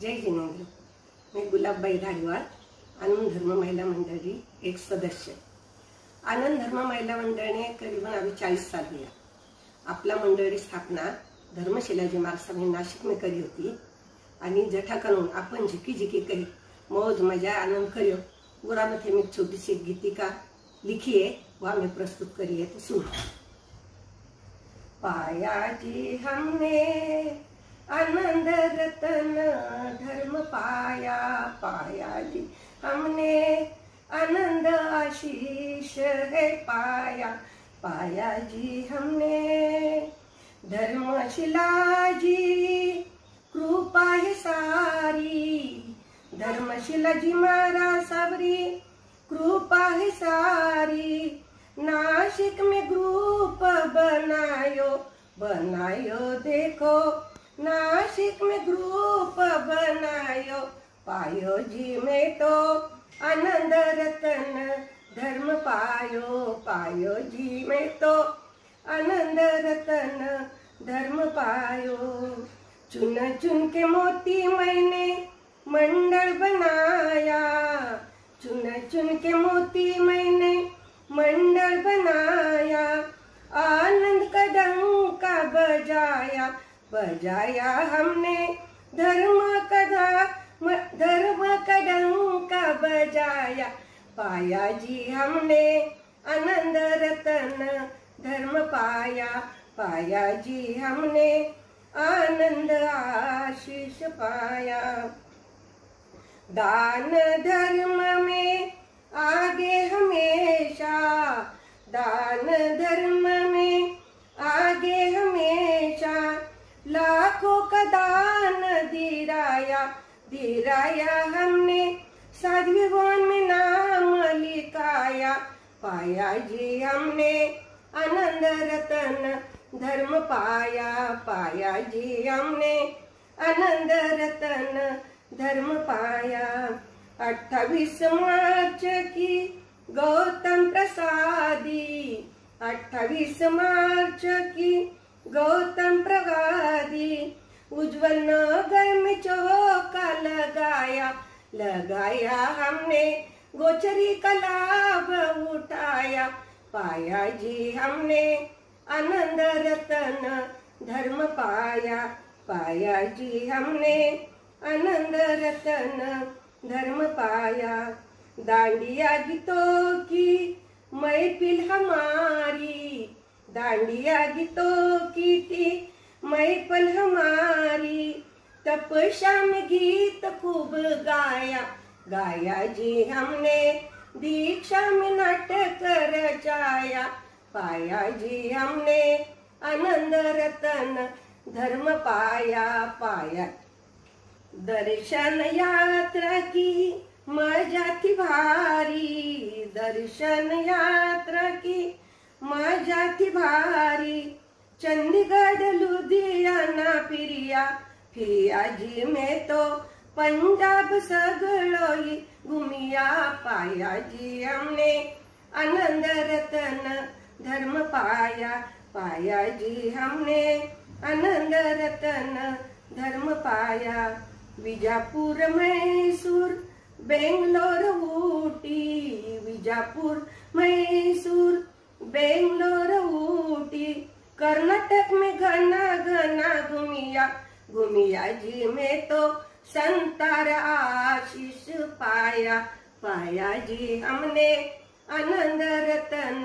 जय जिनेंद्र। मैं गुलाबबाई धारीवाल, आनंद धर्म महिला मंडळ एक सदस्य। आनंद धर्म महिला मंडळ ने करीबन अभी 40 साल हुआ। आपला मंडळ स्थापना धर्मशिलाजी महाराज नाशिक में करी होती आणि जठा करून आपण झिकी झिकी कही मौज मजा आनंद करियो। पूरा में थे एक छोटी सी गीतिका लिखी है, वह मैं प्रस्तुत करी है, तो सुनो। पाया जी हमने आनंद रतन धर्म पाया, पाया जी हमने आनंद आशीष है पाया, पाया जी हमने धर्मशिला जी कृपा है सारी, धर्मशिला जी महाराज सबरी कृपा है सारी। नासिक में ग्रुप बनायो देखो, नासिक में ग्रुप बनायो, पायो जी में तो आनंद रतन धर्म पायो, पायो जी में तो आनंद रतन धर्म पायो। चुन चुन के मोती मैंने मंडल बनाया, चुन चुन के मोती मैंने मंडल बनाया। आनंद का डंका बजाया, बजाया हमने धर्म का डंका बजाया, पाया जी हमने आनंद रतन धर्म पाया, पाया जी हमने आनंद आशीष पाया। दान धर्म में आगे हमेशा, दान धर्म में आगे हमेशा। लाखों का दान दिराया, दिराया हमने साध्वी वन में नाम लिखाया, पाया जी हमने आनंद रतन धर्म पाया, पाया जी हमने आनंद रतन धर्म पाया। 28 मार्च की गौतम प्रसादी, 28 मार्च की गौतम प्रसादी। उज्जवल नगर में चौका लगाया, लगाया हमने गोचरी का लाभ उठाया, पाया जी हमने आनंद रतन धर्म पाया, पाया जी हमने आनंद रतन धर्म पाया। दांडिया गीतों की महफिल हमारी, दांडिया गीतों की थी महफिल हमारी। तपस्या में गीत खूब गाया, गाया जी हमने दीक्षा में नाटक रचाया, पाया जी हमने आनंद रतन धर्म पाया, पाया। दर्शन यात्रा की मजा थी भारी, दर्शन यात्रा की मजा थी भारी। चंडीगढ़ लुधियाना फिरिया, फिरिया जी में तो पंजाब सगड़ो ही घूमिया, पाया जी हमने आनंद रतन धर्म पाया, पाया जी हमने आनंद रतन धर्म पाया। विजापुर मैसूर बेंगलोर ऊटी, विजापुर मैसूर बेंगलोर ऊटी। कर्नाटक में घना घना घूमिया, घूमिया जी में तो संतार आशीष पाया, पाया जी हमने आनंद रतन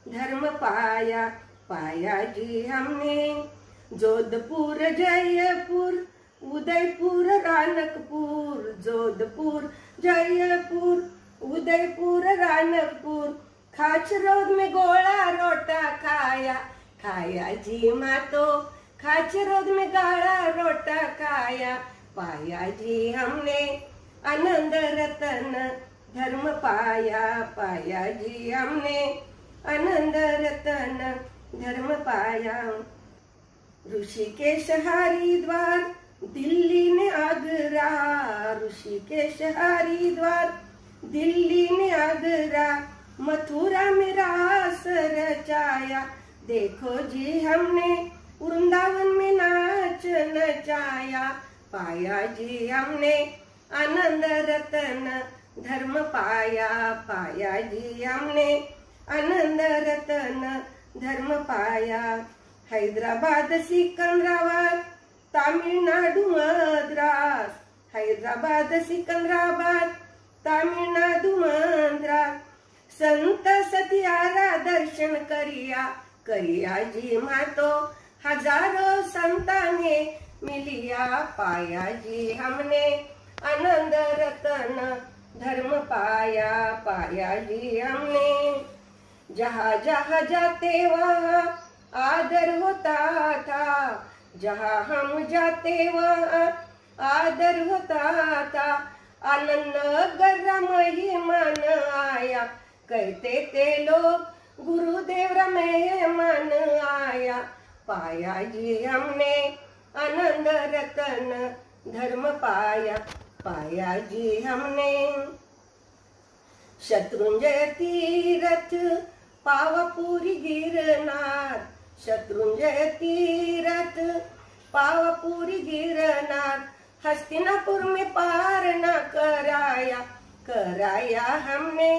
धर्म पाया, पाया जी हमने। जोधपुर जयपुर उदयपुर रानकपुर, जोधपुर जयपुर उदयपुर रानकपुर। खाच रोड में गोला रोटा खाया, खाया जी माँ तो खाच रोड में गाड़ा रोटा खाया, पाया जी हमने आनंद रतन धर्म पाया, पाया जी हमने आनंद रतन धर्म पाया। ऋषिकेश हरिद्वार दिल्ली ने आगरा, ऋषिकेश हरिद्वार दिल्ली ने आगरा। मथुरा में रास रचाया, देखो जी हमने वृंदावन में नाच नचाया, पाया जी हमने आनंद रतन धर्म पाया, पाया जी हमने आनंद रतन धर्म पाया। हैदराबाद सिकंदराबाद तामिळनाडू मद्रास, हैदराबाद सिकंदराबाद तामिळनाडू मद्रास, संत सतियारा दर्शन करिया, करिया जी मातो हजारों संताने मिलिया। पाया जी हमने आनंद रतन धर्म पाया, पाया जी हमने। जहाँ जहाँ जाते वहाँ आदर होता था, जहाँ हम जाते वहाँ आदर होता था। आनंद गर्रा महिमान आया, कहते थे लोग गुरुदेव मेहमान आया। पाया जी हमने आनंद रतन धर्म पाया, पाया जी हमने। शत्रुंजय तीरथ पावापुरी गिरनार, शत्रुंजय तीरथ पावापुरी गिरनार, हस्तिनापुर में पार न कराया, कराया हमने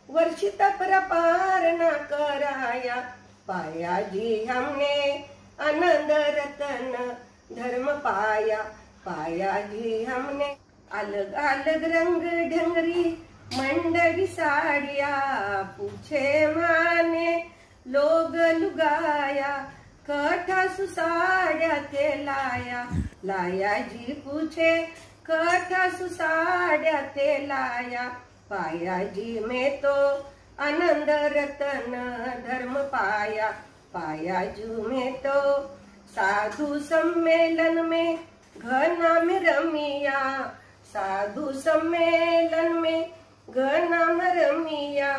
वर्षित पर पार न कराया। पाया जी हमने आनंद रतन धर्म पाया, पाया जी हमने। अलग अलग रंग ढंगरी मंडली साड़िया, पूछे माने लोग लुगाया, कठा सुसाड़िया थे लाया, लाया जी पूछे कठा सुसाड़िया थे लाया। पाया जी में तो आनंद रतन धर्म पाया, पाया जी में तो। साधु सम्मेलन में घना में रमिया, साधु सम्मेलन में घना में रमिया,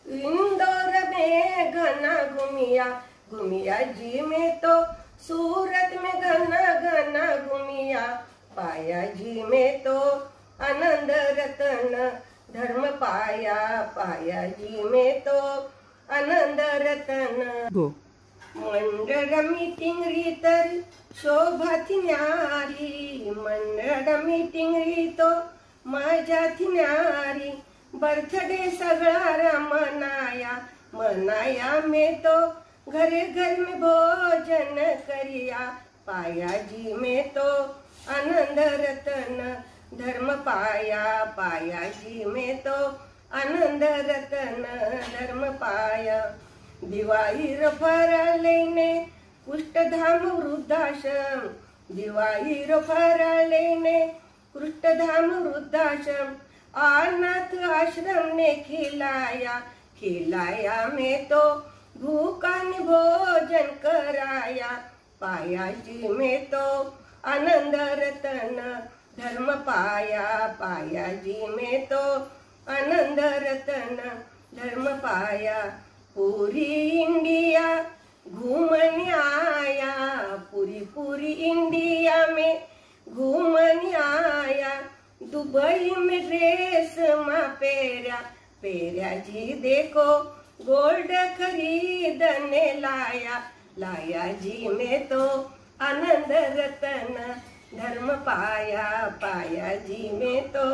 इंदौर में घना घूमिया, घूमिया जी में तो सूरत में घना घना घूमिया। पाया जी में तो आनंद रतन धर्म पाया, पाया जी में तो आनंद रतन। मंडळ मीटिंग तर शोभा थी न्यारी, मंडळ मीटिंग तो माझ्या थी न्यारी, बर्थडे सगळा मनाया, मनाया में तो घर घर में भोजन करिया। पाया जी में तो आनंद रतन धर्म पाया, पाया जी में तो आनंद रतन धर्म पाया। दिवाळीर फराळेने कुष्ठधाम वृद्धाश्रम, दिवाळीर फराळेने कुष्ठधाम वृद्धाश्रम, अनाथ आश्रम ने खिलाया, खिलाया में तो भूखा ने भोजन कराया। पाया जी में तो आनंद रतन धर्म पाया, पाया जी में तो आनंद रतन धर्म पाया। पूरी इंडिया घूमने आया, पूरी पूरी इंडिया में घूमने आया, दुबई में ड्रेस माँ पेरा, पेरा जी देखो गोल्ड खरीदने लाया, लाया जी में तो आनंद रतन धर्म पाया, पाया जी में तो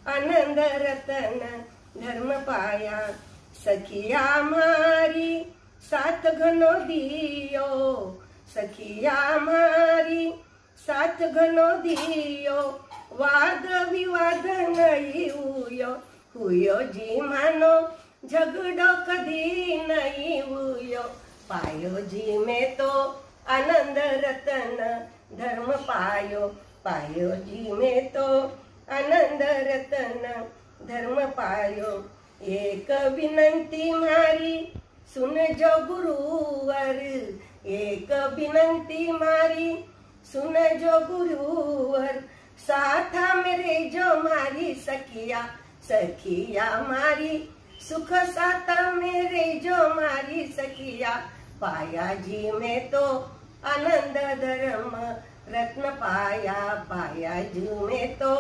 आनंद रतन धर्म पाया। सखिया हमारी साथ घनो दियो, सखिया हमारी साथ घनो दियो, वाद विवाद नहीं हुयो, हुयो जी मानो झगड़ो कदी नहीं हुयो। पायो जी में तो आनंद रतन धर्म पायो, पायो जी में तो आनंद रतन धर्म पायो। एक विनंती मारी सुन जो गुरुवर, एक विनंती मारी सुन जो गुरुवर, साथा मेरे जो मारी सखिया, सखिया मारी सुख साथा मेरे जो मारी सखिया। पाया जी में तो आनंद धर्म रत्न पाया, पाया जी में तो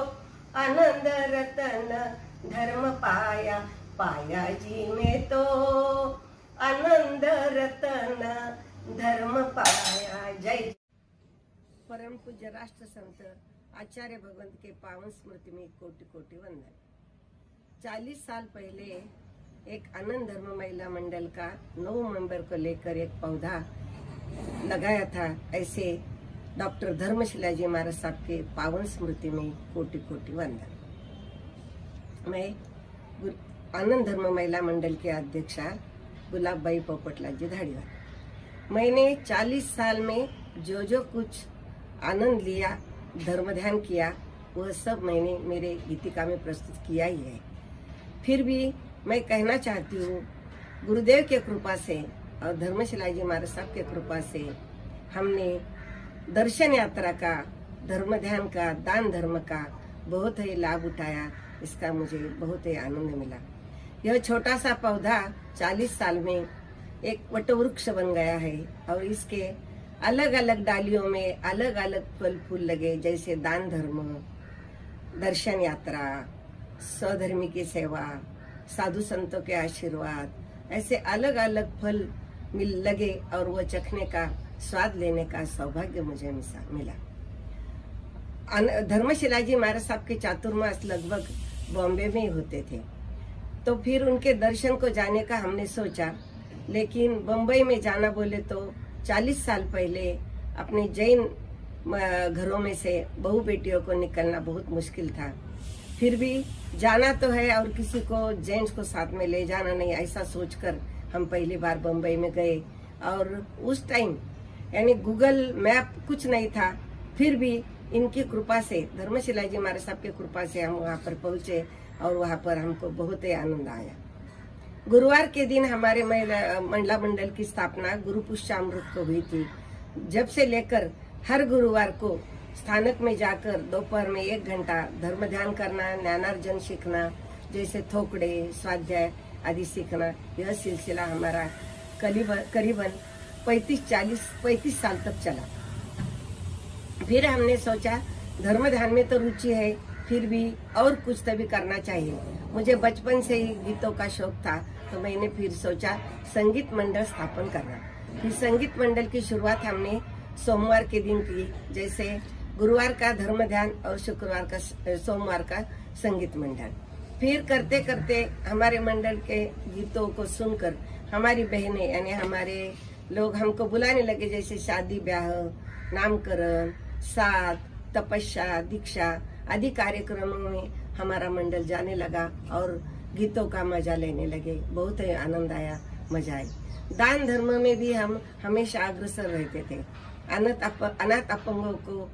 आनंद रतन धर्म पाया, पाया जी में तो आनंद रतन धर्म पाया। जय परम पूज्य राष्ट्रसंत आचार्य भगवंत के पावन स्मृति में कोटि कोटि वंदन। 40 साल पहले एक आनंद धर्म महिला मंडल का 9 मेंबर को लेकर एक पौधा लगाया था। ऐसे डॉक्टर धर्मशिला जी महाराज साहब के पावन स्मृति में कोटि कोटि वंदन। मैं आनंद धर्म महिला मंडल के अध्यक्षा गुलाबबाई पोपटलाल जी धाड़ीवाल। मैंने 40 साल में जो कुछ आनंद लिया, धर्म ध्यान किया, वह सब मैंने मेरे गीतिका में प्रस्तुत किया ही है। फिर भी मैं कहना चाहती हूँ, गुरुदेव के कृपा से और धर्मशिला जी महाराज साहब के कृपा से हमने दर्शन यात्रा का, धर्म ध्यान का, दान धर्म का बहुत ही लाभ उठाया। इसका मुझे बहुत ही आनंद मिला। यह छोटा सा पौधा 40 साल में एक वटवृक्ष बन गया है और इसके अलग अलग डालियों में अलग अलग फल फूल लगे, जैसे दान धर्म, दर्शन यात्रा, स्वधर्मी की सेवा, साधु संतों के आशीर्वाद, ऐसे अलग अलग फल लगे और वो चखने का, स्वाद लेने का सौभाग्य मुझे मिला। धर्मशिला जी महाराज साहब के चातुर्मास लगभग बॉम्बे में ही होते थे, तो फिर उनके दर्शन को जाने का हमने सोचा, लेकिन बम्बई में जाना बोले तो 40 साल पहले अपने जैन घरों में से बहू बेटियों को निकलना बहुत मुश्किल था। फिर भी जाना तो है और किसी को जेंट्स को साथ में ले जाना नहीं, ऐसा सोचकर हम पहली बार बम्बई में गए। और उस टाइम यानी गूगल मैप कुछ नहीं था, फिर भी इनकी कृपा से, धर्मशिला जी महाराज साहब की कृपा से हम वहाँ पर पहुँचे और वहाँ पर हमको बहुत ही आनंद आया। गुरुवार के दिन हमारे महिला मंडल की स्थापना गुरु पुष्यामृत को हुई थी। जब से लेकर हर गुरुवार को स्थानक में जाकर दोपहर में 1 घंटा धर्म ध्यान करना, ज्ञानार्जन सीखना, जैसे थोकड़े, स्वाध्याय आदि सीखना, यह सिलसिला हमारा करीबन 35 साल तक चला। फिर हमने सोचा धर्म ध्यान में तो रुचि है, फिर भी और कुछ तो भी करना चाहिए। मुझे बचपन से ही गीतों का शौक था, तो मैंने फिर सोचा संगीत मंडल स्थापन करना। फिर संगीत मंडल की शुरुआत हमने सोमवार के दिन की, जैसे गुरुवार का धर्म ध्यान और शुक्रवार का, सोमवार का संगीत मंडल। फिर करते करते हमारे मंडल के गीतों को सुनकर हमारी बहनें यानी हमारे लोग हमको बुलाने लगे, जैसे शादी ब्याह, नामकरण, साथ, तपस्या, दीक्षा आदि कार्यक्रमों में हमारा मंडल जाने लगा और गीतों का मजा लेने लगे। बहुत ही आनंद आया, मजा आई। दान धर्म में भी हम हमेशा अग्रसर रहते थे। अनाथ अपंगों को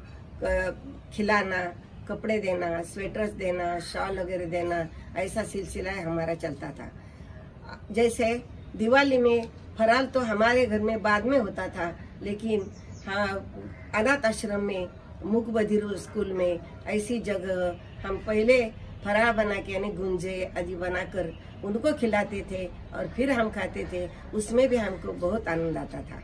खिलाना, कपड़े देना, स्वेटर्स देना, शॉल वगैरह देना, ऐसा सिलसिला हमारा चलता था। जैसे दिवाली में फराल तो हमारे घर में बाद में होता था, लेकिन हाँ अनाथ आश्रम में, मूक बधिर स्कूल में, ऐसी जगह हम पहले फराळ बना के यानी गुंजे आदि बनाकर उनको खिलाते थे और फिर हम खाते थे। उसमें भी हमको बहुत आनंद आता था।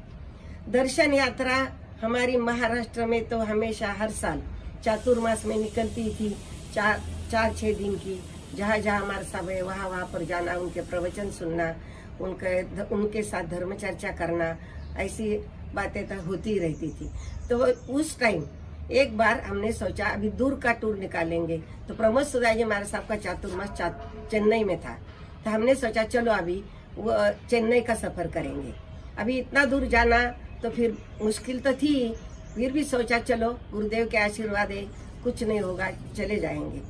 दर्शन यात्रा हमारी महाराष्ट्र में तो हमेशा हर साल चातुर्मास में निकलती थी, 4-6 दिन की। जहाँ जहाँ हमारे सब है वहाँ पर जाना, उनके प्रवचन सुनना, उनके साथ धर्म चर्चा करना, ऐसी बातें तो होती ही रहती थी। तो उस टाइम एक बार हमने सोचा अभी दूर का टूर निकालेंगे। तो प्रमोद सुधा जी महाराज साहब का चातुर्मास चेन्नई में था, तो हमने सोचा चलो अभी वो चेन्नई का सफर करेंगे। अभी इतना दूर जाना तो फिर मुश्किल तो थी, फिर भी सोचा चलो गुरुदेव के आशीर्वाद है, कुछ नहीं होगा, चले जाएंगे।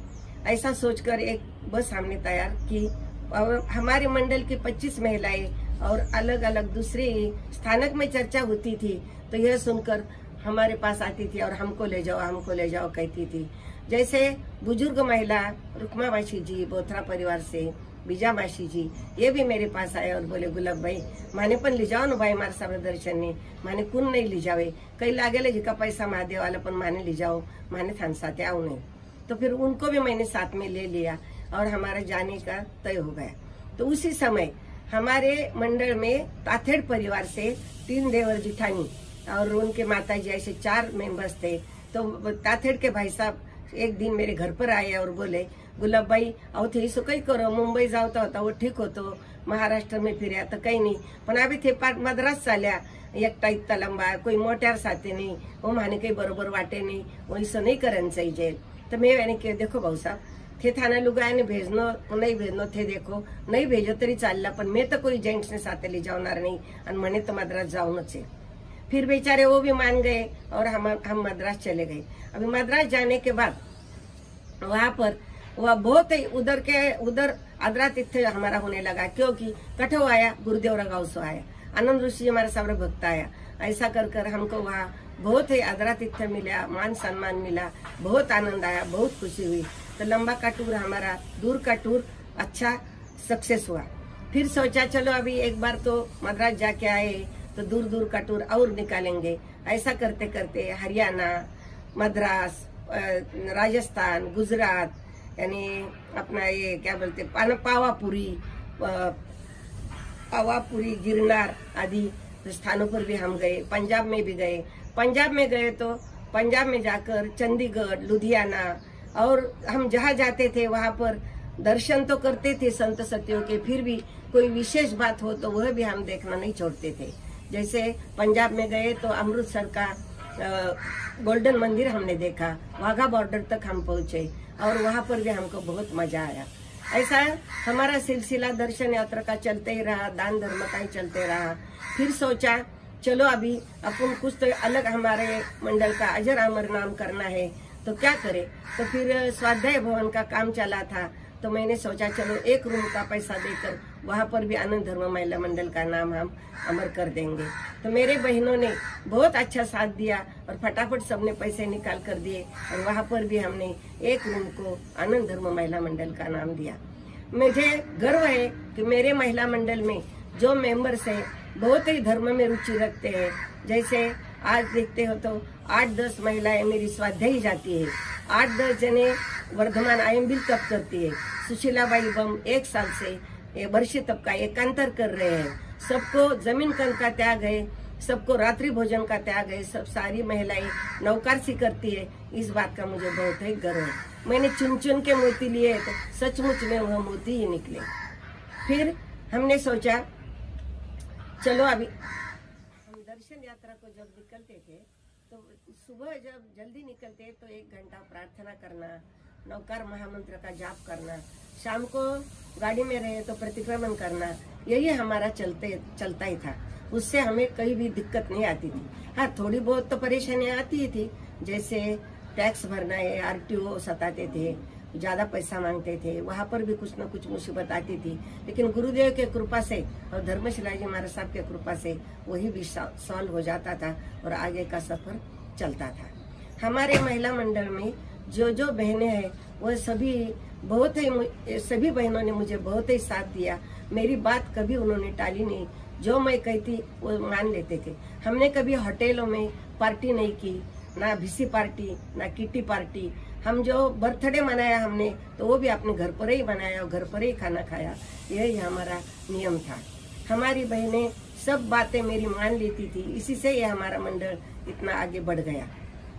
ऐसा सोचकर एक बस हमने तैयार की और हमारे मंडल की 25 महिलाएं और अलग अलग दूसरे स्थानक में चर्चा होती थी, तो यह सुनकर हमारे पास आती थी और हमको ले जाओ कहती थी। जैसे बुजुर्ग महिला रुक्मा मासी जी बोथरा परिवार से, बीजा मासी जी, ये भी मेरे पास आए और बोले गुलाब भाई माने पण ले जाओ ना भाई मारे सारे दर्शन ने, माने कुन नहीं ले जावे, कई लागेले जी का पैसा महादेव वाला पण माने ले जाओ, माने थान साथ आओ नहीं। तो फिर उनको भी मैंने साथ में ले लिया और हमारा जाने का तय हो गया। तो उसी समय हमारे मंडल में ताथेड़ परिवार से 3 देवर जिठानी और उनके माताजी ऐसे 4 मेंबर्स थे। तो ताथेड़ के भाई साहब एक दिन मेरे घर पर आए और बोले गुलाब भाई अहो थे सो कई करो, मुंबई जाओ तो होता वो ठीक होतो, महाराष्ट्र में फिर तो कहीं नहीं, पण अभी थे पाठ मद्रास चाल्या एकटा इतना लंबा, कोई मोटर साथे नहीं, वो माने कहीं बरोबर वाटे नहीं, वो ऐसा नहीं करना चाहिए। तो मैं मैंने कहा देखो भाऊ साहब, थे थाना लुगाने भेजनो नहीं भेजनो थे, देखो नहीं भेजो तरी चालला, पण मैं तो कोई जेंट्स ने साथे ले जावणार नहीं, और मने तो मद्रास जाऊनच है। फिर बेचारे वो भी मान गए और हम मद्रास चले गए। अभी मद्रास जाने के बाद वहां पर वह बहुत ही उधर आदरा तिथ्य हमारा होने लगा, क्योंकि कठो आया गुरुदेव रगाव सो आया, आनंद ऋषि हमारा सारा भक्त आया। ऐसा कर कर हमको वहाँ बहुत ही आदरा तिथ्य मिला, मान सम्मान मिला, बहुत आनंद आया, बहुत खुशी हुई। तो लंबा का टूर हमारा, दूर का टूर अच्छा सक्सेस हुआ। फिर सोचा चलो अभी एक बार तो मद्रास जाके आए तो दूर दूर का टूर और निकालेंगे। ऐसा करते करते हरियाणा, मद्रास, राजस्थान, गुजरात, यानी अपना ये क्या बोलते पावापुरी, गिरनार आदि स्थानों पर भी हम गए। पंजाब में भी गए। पंजाब में गए तो पंजाब में जाकर चंडीगढ़, लुधियाना, और हम जहाँ जाते थे वहाँ पर दर्शन तो करते थे संत सतियों के, फिर भी कोई विशेष बात हो तो वह भी हम देखना नहीं छोड़ते थे। जैसे पंजाब में गए तो अमृतसर का गोल्डन मंदिर हमने देखा, वाघा बॉर्डर तक हम पहुंचे और वहां पर भी हमको बहुत मजा आया। ऐसा हमारा सिलसिला दर्शन यात्रा का चलते ही रहा, दान धर्म का ही चलते रहा। फिर सोचा चलो अभी अपन कुछ तो अलग हमारे मंडल का अजर अमर नाम करना है, तो क्या करें। तो फिर स्वाध्याय भवन का काम चला था, तो मैंने सोचा चलो एक रूम का पैसा देकर वहां पर भी आनंद धर्म महिला मंडल का नाम हम अमर कर देंगे। तो मेरे बहनों ने बहुत अच्छा साथ दिया और फटाफट सबने पैसे निकाल कर दिए, और वहां पर भी हमने एक रूम को आनंद धर्म महिला मंडल का नाम दिया। मुझे गर्व है कि मेरे महिला मंडल में जो मेंबर्स हैं बहुत ही धर्म में रुचि रखते हैं। जैसे आज देखते हो तो 8-10 महिलाएं मेरी स्वाध्यायी जाती है, 8-10 जने वर्धमान आयम्बिल तप करती है, सुशीलाबाई बम 1 साल से वर्षी तप का एकांतर कर रहे हैं, सबको जमीन कन का त्याग है, सबको रात्रि भोजन का त्याग है, सब सारी महिलाएं नौकारसी करती है। इस बात का मुझे बहुत ही गर्व है। मैंने चुन चुन के मोती लिए तो सचमुच में वह मोती ही निकले। फिर हमने सोचा चलो अभी हम दर्शन यात्रा को जब निकलते थे तो सुबह जब जल्दी निकलते तो 1 घंटा प्रार्थना करना, नौकार महामंत्र का जाप करना, शाम को गाड़ी में रहे तो प्रतिक्रमण करना, यही हमारा चलता ही था। उससे हमें कहीं भी दिक्कत नहीं आती थी। हाँ, थोड़ी बहुत तो परेशानियां आती ही थी, जैसे टैक्स भरना है, आरटीओ सताते थे, ज्यादा पैसा मांगते थे, वहां पर भी कुछ न कुछ मुसीबत आती थी। लेकिन गुरुदेव के कृपा से और धर्मशिला जी महाराज साहब के कृपा से वही भी सॉल्व हो जाता था और आगे का सफर चलता था। हमारे महिला मंडल में जो बहनें हैं वह सभी बहनों ने मुझे बहुत ही साथ दिया। मेरी बात कभी उन्होंने टाली नहीं, जो मैं कहती वो मान लेते थे। हमने कभी होटलों में पार्टी नहीं की, ना भिसी पार्टी, ना किटी पार्टी। हम जो बर्थडे मनाया हमने तो वो भी अपने घर पर ही बनाया और घर पर ही खाना खाया, यही हमारा नियम था। हमारी बहनें सब बातें मेरी मान लेती थी, इसी से ये हमारा मंडल इतना आगे बढ़ गया।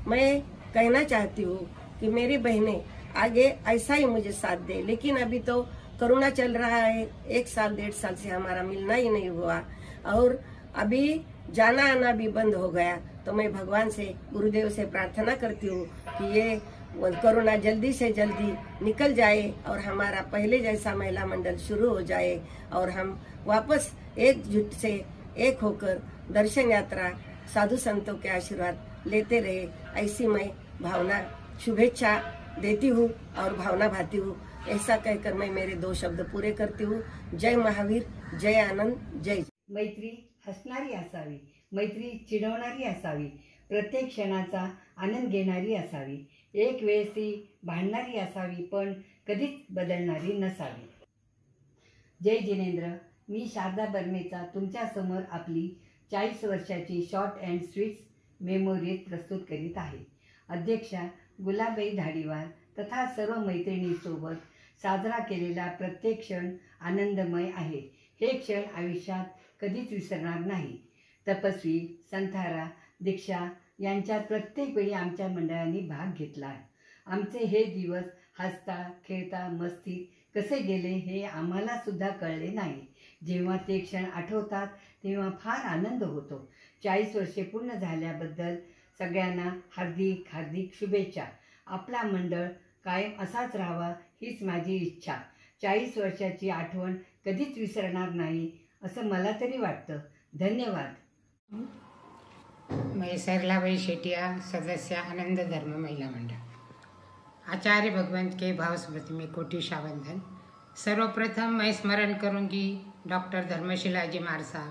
मैं कहना चाहती हूँ कि मेरी बहनें आगे ऐसा ही मुझे साथ दे। लेकिन अभी तो कोरोना चल रहा है, 1 साल 1.5 साल से हमारा मिलना ही नहीं हुआ और अभी जाना आना भी बंद हो गया। तो मैं भगवान से, गुरुदेव से प्रार्थना करती हूँ कि ये कोरोना जल्दी से जल्दी निकल जाए और हमारा पहले जैसा महिला मंडल शुरू हो जाए और हम वापस एकजुट से एक होकर दर्शन यात्रा, साधु संतों के आशीर्वाद लेते रहे। ऐसी मैं भावना, शुभेच्छा देती हूँ और भावना भाती हूँ। ऐसा कहकर मैं मेरे 2 शब्द पूरे करती हूँ। जय महावीर, जय आनंद, जय। मैत्री हसणारी असावी, मैत्री चिडवणारी असावी, प्रत्येक क्षणाचा आनंद घेणारी असावी, एक वेळेसी भांडणारी असावी, पण कधीच बदलणारी नसावी। जय जिनेंद्र, मी शारदा बर्मेचा तुमच्यासमोर आपली 40 वर्षाची शॉर्ट अँड स्वीट्स मेमोरी प्रस्तुत करीत आहे। अध्यक्षा गुलाबाई धाडीवार तथा सर्व मैत्रिणींसोबत साजरा केलेला प्रत्येक क्षण आनंदमय आहे। हे क्षण आयुष्यात कधीच विसरणार नाही। तपस्वी, संथारा, दीक्षा यांच्यात प्रत्येक वेळी आमच्या मंडळाने भाग घेतला आहे। आमचे हे दिवस हसता खेळता मस्तीत कसे गेले हे आम्हाला सुद्धा कळले नाही। जेव्हा ते क्षण आठवतात तेव्हा फार आनंद होतो. 40 वर्षे पूर्ण झाल्याबद्दल सगळ्यांना हार्दिक हार्दिक शुभेच्छा. आपला मंडळ कायम असाच राहावा हीच माझी इच्छा. 40 वर्षाची आठवण कधीच विसरणार नाही असं मला तरी वाटतं. धन्यवाद. मैं सरलाबाई शेटिया, सदस्य आनंद धर्म महिला मंडल. आचार्य भगवंत के भाव स्मृति में कोटि शावंदन. सर्वप्रथम मैं स्मरण करूंगी डॉक्टर धर्मशिला जी मारसा,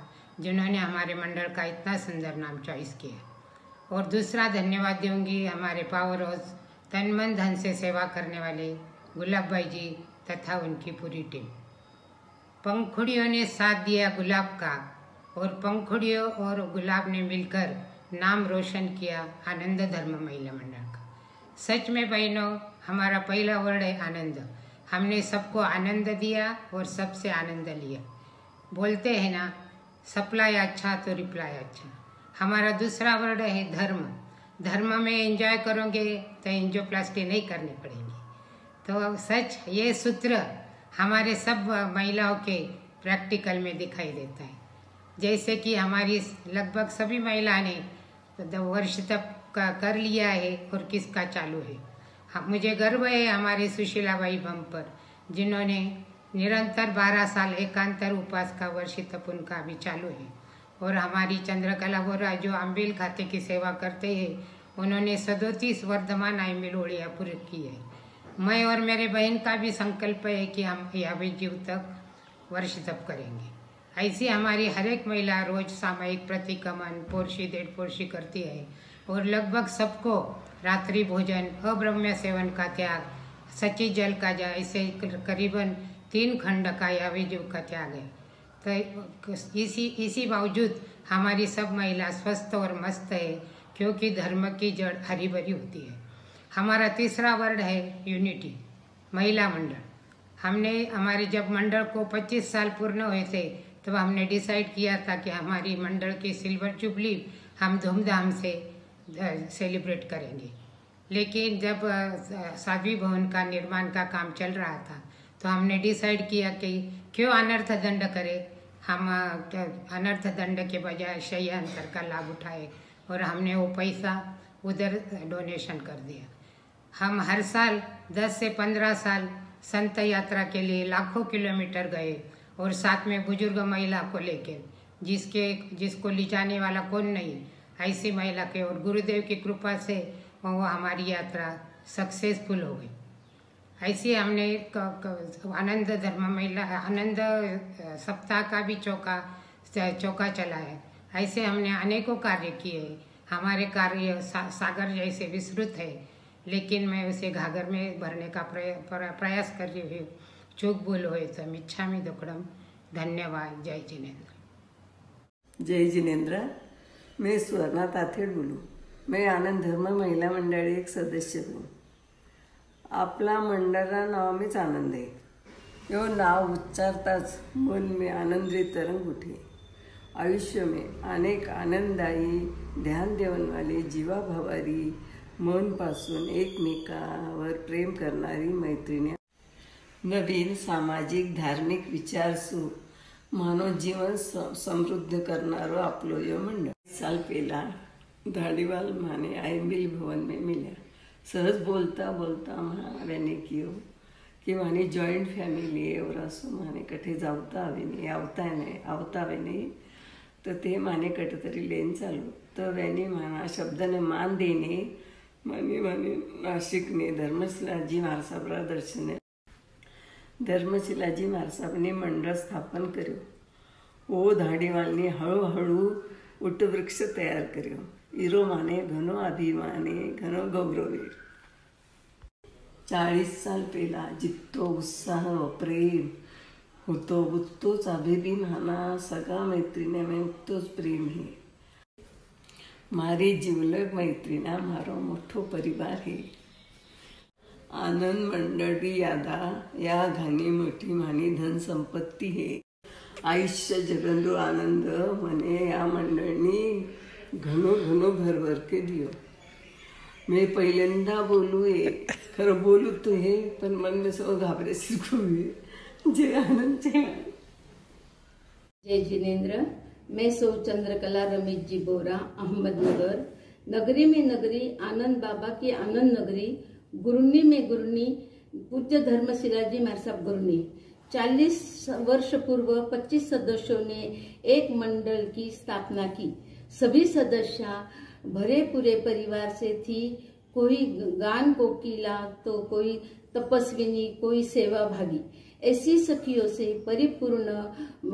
जिन्होंने हमारे मंडल का इतना सुंदर नाम चॉइस किया. और दूसरा धन्यवाद दूंगी हमारे पावर हाउस तन मन धन से सेवा करने वाले गुलाब भाई जी तथा उनकी पूरी टीम. पंखुड़ियों ने साथ दिया गुलाब का और पंखुड़ियों और गुलाब ने मिलकर नाम रोशन किया आनंद धर्म महिला मंडल का. सच में बहनों, हमारा पहला वर्ड है आनंद. हमने सबको आनंद दिया और सबसे आनंद लिया. बोलते हैं ना, सप्लाई अच्छा तो रिप्लाई अच्छा. हमारा दूसरा वर्ड है धर्म. धर्म में एंजॉय करोगे तो एंजियोप्लास्टी नहीं करनी पड़ेगी. तो सच ये सूत्र हमारे सब महिलाओं के प्रैक्टिकल में दिखाई देता है. जैसे कि हमारी लगभग सभी महिला ने वर्ष तक का कर लिया है और किसका चालू है. मुझे गर्व है हमारे सुशीलाबाई भम पर, जिन्होंने निरंतर 12 साल एकांतर उपवास का वर्ष तप उनका अभी चालू है. और हमारी चंद्रकला बोरा जो अम्बिल खाते की सेवा करते हैं, उन्होंने 37 वर्धमान आइमिल ओड़िया पूरी की है. मैं और मेरे बहन का भी संकल्प है कि हम 50 जीव तक वर्ष तप करेंगे. ऐसी हमारी हर एक महिला रोज सामूहिक प्रतिक्रमण पोरशी 1.5 पोरशी करती है और लगभग सबको रात्रि भोजन, अब्रह्म्य सेवन का त्याग, सच्ची जल का जा, ऐसे करीबन 3 खंड का 50 जीव का त्याग है. तो इसी बावजूद हमारी सब महिला स्वस्थ और मस्त है, क्योंकि धर्म की जड़ हरी भरी होती है. हमारा तीसरा वर्ड है यूनिटी. महिला मंडल. हमने हमारे जब मंडल को 25 साल पूर्ण हुए थे, तब हमने डिसाइड किया था कि हमारी मंडल की सिल्वर जुबली हम धूमधाम से सेलिब्रेट करेंगे. लेकिन जब साध्वी भवन का निर्माण का काम चल रहा था, तो हमने डिसाइड किया कि क्यों अनर्थ दंड करें. हम अनर्थ दंड के बजाय शय्या अंतर का लाभ उठाए और हमने वो पैसा उधर डोनेशन कर दिया. हम हर साल 10 से 15 साल संत यात्रा के लिए लाखों किलोमीटर गए और साथ में बुजुर्ग महिला को लेकर, जिसको ले जाने वाला कौन नहीं, ऐसी महिला के, और गुरुदेव की कृपा से वो हमारी यात्रा सक्सेसफुल हो गई. ऐसे हमने आनंद धर्म महिला आनंद सप्ताह का भी चौका चला है. ऐसे हमने अनेकों कार्य किए. हमारे कार्य सागर जैसे विस्तृत है, लेकिन मैं उसे घाघर में भरने का प्रयास कर रही हूँ. चूक भूल हुए तो मिच्छामी दुक्कडम. धन्यवाद. जय जिनेंद्र. जय जिनेंद्र. मैं स्वर्णा ताथेड बोलूँ. मैं आनंद धर्म महिला मंडळी एक सदस्य हूँ. आपला मंडळा नावामेच आनंद है. यो नाव उच्चारताच मन में आनंदी तरंग उठे. आयुष्य में अनेक आनंददायी ध्यान देवन वाले जीवाभावारी मन पासून एकमेकावर प्रेम करणारी मैत्रिणी, नवीन सामाजिक धार्मिक विचारसू मानव जीवन समृद्ध करणारो आपलो यो मंडळ. साल पहला धाड़ीवाल माने आइम्बिल भवन में मिला. सहज बोलता बोलता मैंने कियो कि मानी जॉइंट फॅमिली है और असो माने कठे जावता हवे नहीं आवता हवे नहीं. तो ते माने कट तरी लेन चालू. तो वैनी माना शब्दाने मान देने माने नाशिकने धर्मशिलाजी महाराजाबरा दर्शने धर्मशिलाजी महाराजांनी मंडळ स्थापन कर्यो. ओ धाडीवालनी हळूहळू उटवृक्ष तयार कर्यो. इरो माने घनो अभिमाने घनो गौरवे. 40 साल पहला जितो उत्साह प्रेम होतो उत्तोच अभिमाना सगळा मैत्रिणी में उत्तोच प्रेम है. मारी जीवलग मैत्रिणा मारो मोठो परिवार है. आनंद मंडळी यादा या घानी मोठी मानी धन संपत्ती है. आयुष्य जगंदू आनंद मने या मंडळनी घनो घनो भरभर के दियो. मैं पहिल्यांदा बोलू है, खरं बोलू तो है, पण मन में सब घाबरे सिरकू हुए. जय आनंद जय. जय जिनेन्द्र। मैं सौ चंद्रकला रमेश जी बोरा, अहमदनगर। नगरी में नगरी, आनंद बाबा की आनंद नगरी, गुरुनी में गुरुनी, पूज्य धर्मशिला जी महाराज साहब गुरुनी। 40 वर्ष पूर्व 25 सदस्यों ने एक मंडल की स्थापना की। सभी सदस्य भरे पूरे परिवार से थी। कोई गान कोकिला तो कोई तपस्विनी, कोई सेवा भागी। ऐसी सखियों से परिपूर्ण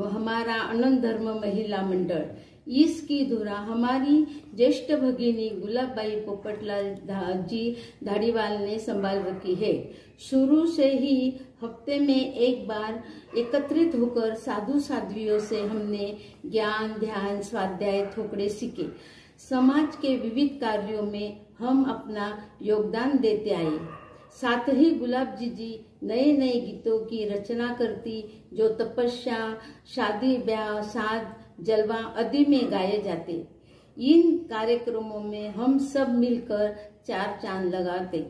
हमारा आनंद धर्म महिला मंडल। इसकी धुरा हमारी ज्येष्ठ भगिनी गुलाबबाई पोपटलाल जी धाड़ीवाल ने संभाल रखी है। शुरू से ही हफ्ते में एक बार एकत्रित होकर साधु साध्वियों से हमने ज्ञान, ध्यान, स्वाध्याय, थोपड़े सीखे। समाज के विविध कार्यों में हम अपना योगदान देते आए। साथ ही गुलाब जी नए नए गीतों की रचना करती, जो तपस्या, शादी ब्याह, साध, जलवा आदि में गाए जाते। इन कार्यक्रमों में हम सब मिलकर 4 चांद लगाते।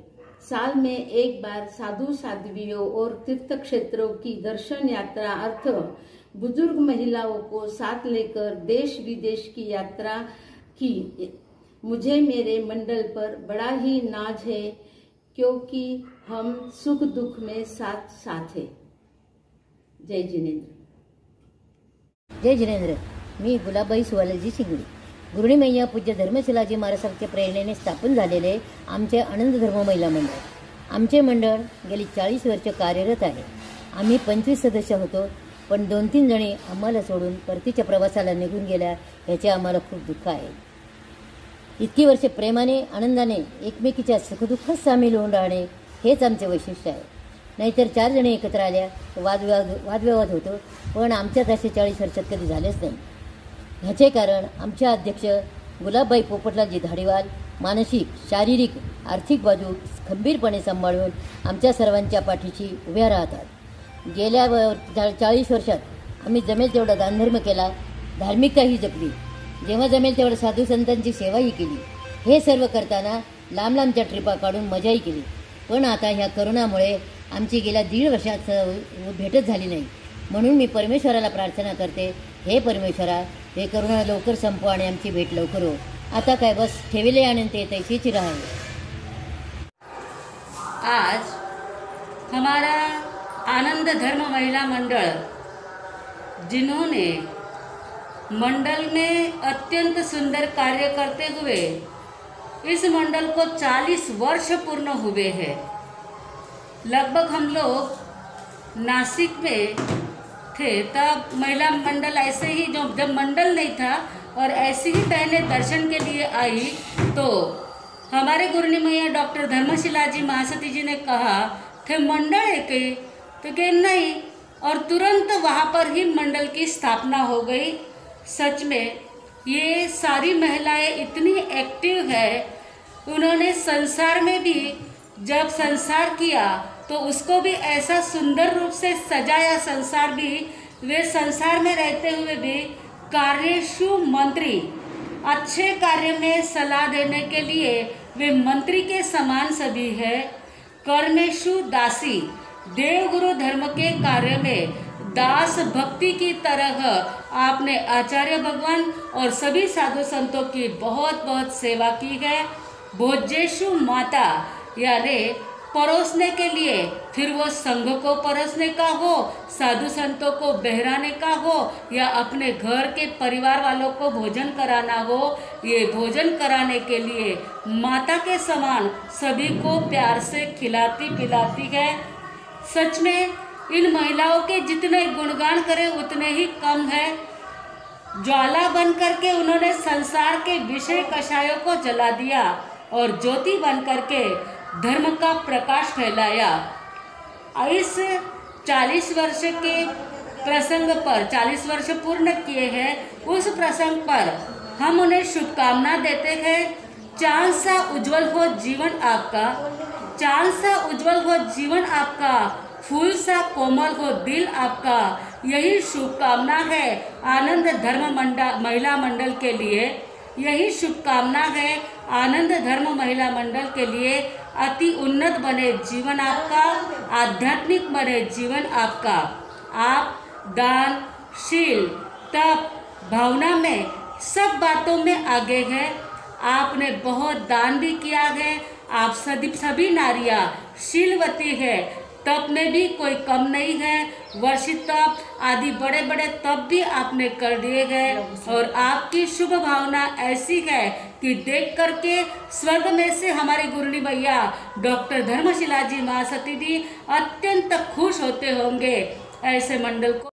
साल में एक बार साधु साध्वियों और तीर्थ क्षेत्रों की दर्शन यात्रा अर्थ बुजुर्ग महिलाओं को साथ लेकर देश विदेश की यात्रा की। मुझे मेरे मंडल पर बड़ा ही नाज है, क्योंकि हम सुख दुख में साथ साथ है। जय जिनेन्द्र। जय जिनेन्द्र। मी गुलाबबाई सुवालजी शिंगडी, गुरुणी मैया पूज्य धर्मशिलाजी महाराजांच्या प्रेरणेने स्थापन झालेले आमचे आनंद धर्म महिला मंडळ। आमचे मंडळ गेली 40 वर्ष कार्यरत आहे। आम्ही 25 सदस्य होतो, पण 2-3 जणी आम्हाला सोडून परतीच्या प्रवासाला निघून गेल्या, याचे आम्हाला खूप दुःख आहे। इतकी वर्षे प्रेमाने, आनंदाने एकमेकीच्या सुखदुःखात सामील होऊन राहणे हेच आमचे वैशिष्ट्य आहे। नाहीतर 4 जणी एकत्र आल्या तर वादविवाद होतो, पण आमच्यात असे 40 वर्षात कधी झालेच नाही। ह्याचे कारण आमच्या अध्यक्ष गुलाबबाई पोपटलालजी धाडीवाल मानसिक, शारीरिक, आर्थिक बाजू खंबीरपणे सांभाळून आमच्या सर्वांच्या पाठीशी उभ्या राहतात। गेल्या 40 वर्षात आम्ही जमेल तेवढा दानधर्म केला, धार्मिकताही जपली, जेव्हा जमेल तेवढं साधू संतांची सेवाही केली। हे सर्व करताना लांब लांबच्या ट्रिपा काढून मजाही केली। पण आता ह्या करोनामुळे आमची गेल्या 1.5 वर्षात भेटच झाली नाही। म्हणून मी परमेश्वराला प्रार्थना करते, हे परमेश्वरा, हे करोना लवकर संपव आणि आमची भेट लवकर हो। आता काय बस ठेविले आनंद ते तैसीच राहावे। आज हमारा आनंद धर्म महिला मंडल, जिन्होंने मंडल में अत्यंत सुंदर कार्य करते हुए इस मंडल को 40 वर्ष पूर्ण हुए हैं। लगभग हम लोग नासिक में थे तब महिला मंडल ऐसे ही, जब मंडल नहीं था और ऐसी ही बहनें दर्शन के लिए आई तो हमारे गुरुनी मैया डॉक्टर धर्मशिला जी महासती जी ने कहा थे मंडल है कि, तो कि नहीं, और तुरंत वहाँ पर ही मंडल की स्थापना हो गई। सच में ये सारी महिलाएं इतनी एक्टिव है, उन्होंने संसार में भी जब संसार किया तो उसको भी ऐसा सुंदर रूप से सजाया। संसार भी, वे संसार में रहते हुए भी कार्यशु मंत्री, अच्छे कार्य में सलाह देने के लिए वे मंत्री के समान सभी है। कर्मेशु दासी, देवगुरु धर्म के कार्य में दास भक्ति की तरह आपने आचार्य भगवान और सभी साधु संतों की बहुत बहुत सेवा की है। भोजेशु माता, यानी परोसने के लिए, फिर वो संघ को परोसने का हो, साधु संतों को बहराने का हो, या अपने घर के परिवार वालों को भोजन कराना हो, ये भोजन कराने के लिए माता के समान सभी को प्यार से खिलाती पिलाती है। सच में इन महिलाओं के जितने गुणगान करें उतने ही कम है। ज्वाला बन करके उन्होंने संसार के विषय कषायों को जला दिया और ज्योति बन करके धर्म का प्रकाश फैलाया। इस 40 वर्ष के प्रसंग पर, 40 वर्ष पूर्ण किए हैं, उस प्रसंग पर हम उन्हें शुभकामना देते हैं। चांद सा उज्जवल हो जीवन आपका, चांद सा उज्जवल हो जीवन आपका, फूल सा कोमल हो दिल आपका। यही शुभकामना है आनंद धर्म महिला मंडल के लिए, यही शुभकामना है आनंद धर्म महिला मंडल के लिए। अति उन्नत बने जीवन आपका, आध्यात्मिक बने जीवन आपका। आप दानशील, तप, भावना में, सब बातों में आगे है। आपने बहुत दान भी किया है। आप सभी नारियां शीलवती है। तप में भी कोई कम नहीं है। वर्षित तप आदि बड़े बड़े तप भी आपने कर दिए हैं और आपकी शुभ भावना ऐसी है कि देख करके स्वर्ग में से हमारी गुरुनी मैया डॉक्टर धर्मशिला जी महासती जी अत्यंत खुश होते होंगे। ऐसे मंडल को